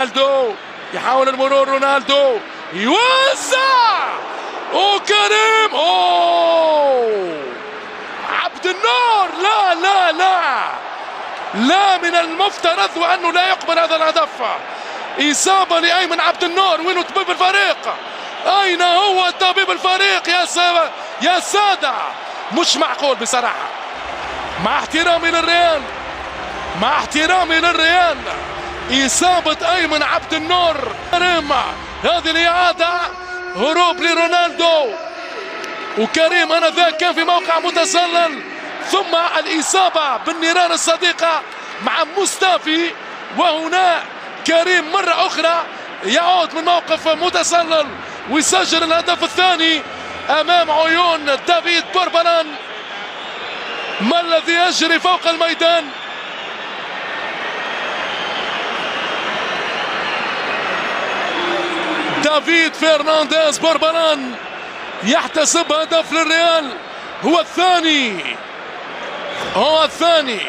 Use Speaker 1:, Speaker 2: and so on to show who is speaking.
Speaker 1: رونالدو يحاول المرور، رونالدو يوزع وكريم عبد النور. لا لا لا لا، من المفترض وأنه لا يقبل هذا الهدف. إصابة لأيمن عبد النور. وين طبيب الفريق؟ أين هو طبيب الفريق يا سادة؟ مش معقول بصراحة. مع احترامي للريال، مع احترامي للريال، إصابة أيمن عبد النور. كريم، هذه الإعادة هروب لرونالدو، وكريم آنذاك كان في موقع متسلل، ثم الإصابة بالنيران الصديقة مع مصطفي، وهنا كريم مرة أخرى يعود من موقف متسلل ويسجل الهدف الثاني أمام عيون دافيد بوربالان. ما الذي يجري فوق الميدان؟ دافيد فرنانديز بوربالان يحتسب هدف للريال، هو الثاني، هو الثاني.